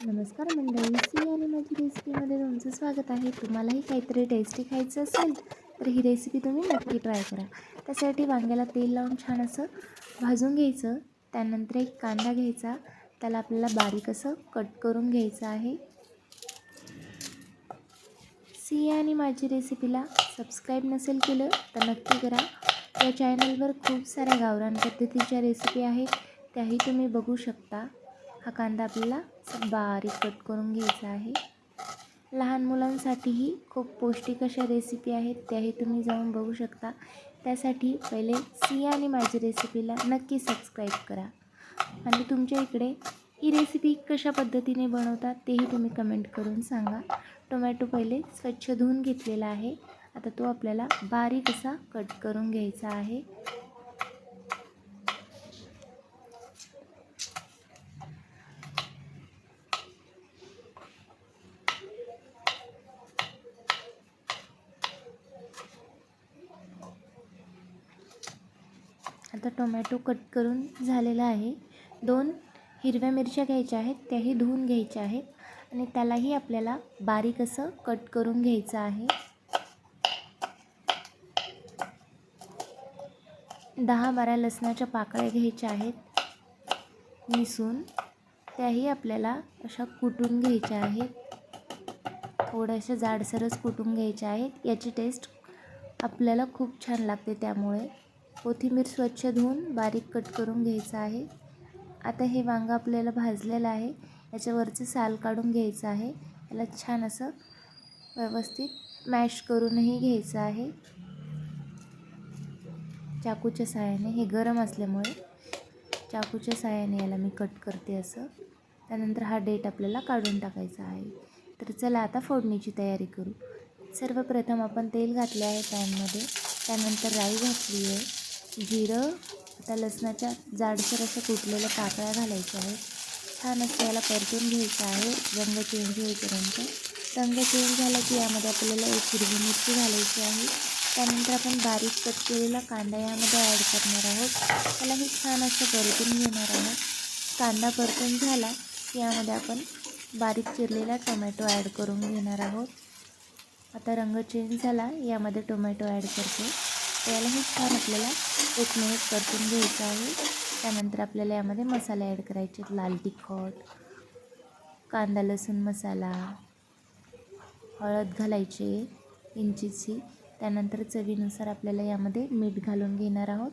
नमस्कार मंडळी, सी आणि माझी रेसिपीमध्ये तुमचं स्वागत आहे. तुम्हालाही काहीतरी टेस्टी खायचं असेल तर ही रेसिपी तुम्ही नक्की ट्राय करा. त्यासाठी वांग्याला तेल लावून छान असं भाजून घ्यायचं. त्यानंतर एक कांदा घ्यायचा, त्याला आपल्याला बारीक असं कट करून घ्यायचं आहे. सी आणि माझी रेसिपीला सबस्क्राईब नसेल केलं तर नक्की करा. या चॅनलवर खूप साऱ्या गावरान पद्धतीच्या रेसिपी आहेत, त्याही तुम्ही बघू शकता. हा कांदा आपल्याला बारीक कट करून घ्यायचा आहे. लहान मुलांसाठीही खूप पौष्टिक अशा रेसिपी आहेत, त्याही तुम्ही जाऊन बघू शकता. त्यासाठी पहिले सी आणि माझी रेसिपीला नक्की सबस्क्राईब करा. आणि तुमच्या इकडे ही रेसिपी कशा पद्धतीने बनवतात तेही तुम्ही कमेंट करून सांगा. टोमॅटो पहिले स्वच्छ धुवून घेतलेला आहे. आता तो आपल्याला बारीक असा कट करून घ्यायचा आहे. आता टोमॅटो कट करून झालेला आहे. 2 हिरव्या मिरच्या घ्यायच्या आहेत, त्याही धुवून घ्यायच्या आहेत आणि त्यालाही आपल्याला बारीक असं कट करून घ्यायचं आहे. 10-12 लसणाच्या पाकळ्या घ्यायच्या आहेत निसून, त्याही आपल्याला अशा कुटून घ्यायच्या आहेत. थोड्याशा जाडसरच कुटून घ्यायच्या आहेत. याची टेस्ट आपल्याला खूप छान लागते. त्यामुळे कोथिंबीर स्वच्छ धुवून बारीक कट करून घ्यायचं आहे. आता हे वांगं आपल्याला भाजलेलं आहे, याच्यावरचं साल काढून घ्यायचं आहे. याला छान असं व्यवस्थित मॅश करूनही घ्यायचं आहे चाकूच्या साहाय्याने. हे गरम असल्यामुळे चाकूच्या साहाय्याने याला मी कट करते असं. त्यानंतर हा डेट आपल्याला काढून टाकायचा आहे. तर चला आता फोडणीची तयारी करू. सर्वप्रथम आपण तेल घातले आहे पॅनमध्ये, त्यानंतर राई घातली आहे, जिरं, आता लसणाच्या जाडसर अशा कुटलेल्या पाकळ्या घालायच्या आहेत. छान असं याला परतून घ्यायचं आहे रंग चेंज होईपर्यंत. रंग चेंज झाला की यामध्ये आपल्याला एक हिरवी मिरची घालायची आहे. त्यानंतर आपण बारीक कट केलेला कांदा यामध्ये ॲड करणार आहोत. त्यालाही छान असं परतून घेणार आहोत. कांदा परतून झाला की यामध्ये आपण बारीक चिरलेला टोमॅटो ॲड करून घेणार आहोत. आता रंग चेंज झाला, यामध्ये टोमॅटो ॲड करते. यालाही छान आपल्याला 1 मिनिट परतून घ्यायचं आहे. त्यानंतर आपल्याला यामध्ये मसाले ॲड करायचे. लाल तिखट, कांदा लसूण मसाला, हळद घालायची इंचीची. त्यानंतर चवीनुसार आपल्याला यामध्ये मीठ घालून घेणार आहोत.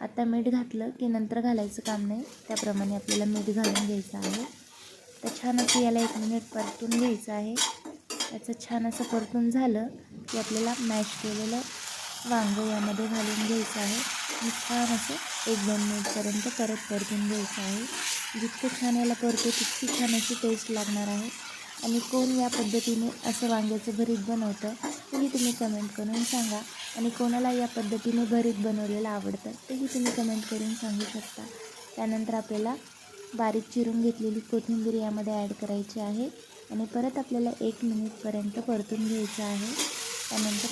आता मीठ घातलं की नंतर घालायचं काम नाही, त्याप्रमाणे आपल्याला मीठ घालून घ्यायचं आहे. तर छान असं याला 1 मिनिट परतून घ्यायचं आहे. याचं छान असं परतून झालं की आपल्याला मॅश केलेलं वांगं यामध्ये घालून घ्यायचं आहे आणि छान असं 1-2 मिनिटपर्यंत परतून घ्यायचं आहे. जितकं छान याला परतो तितकी छान अशी टेस्ट लागणार आहे. आणि कोण या पद्धतीने असं वांग्याचं भरीत बनवतं तेही तुम्ही कमेंट करून सांगा. आणि कोणाला या पद्धतीने भरीत बनवलेलं आवडतं तेही तुम्ही कमेंट करून सांगू शकता. त्यानंतर आपल्याला बारीक चिरून घेतलेली कोथिंबीर यामध्ये ॲड करायची आहे आणि परत आपल्याला 1 मिनिटपर्यंत परतून घ्यायचं आहे. त्यानंतर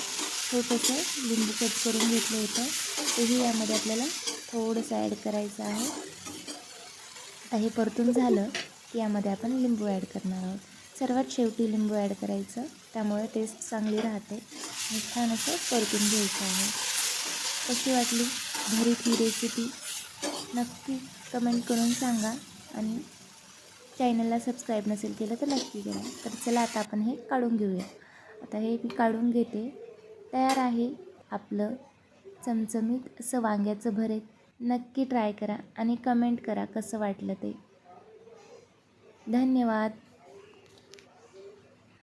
छोटंसं लिंबू कट करून घेतलं होतं, तेही यामध्ये आपल्याला थोडंसं ॲड करायचं आहे. आता हे परतून झालं की यामध्ये आपण लिंबू ॲड करणार आहोत. सर्वात शेवटी लिंबू ॲड करायचं, त्यामुळे टेस्ट चांगली राहते. आणि छान असं परतून घ्यायचं आहे. कशी वाटली भरीत ही रेसिपी नक्की कमेंट करून सांगा. आणि चॅनलला सबस्क्राईब नसेल केलं तर नक्की करा. तर चला आता आपण हे काढून घेऊया. आता हे मी काढून घेते. तयार आहे आपलं चमचमीत असं वांग्याचं भरीत. नक्की ट्राय करा आणि कमेंट करा कसं वाटलं ते. धन्यवाद.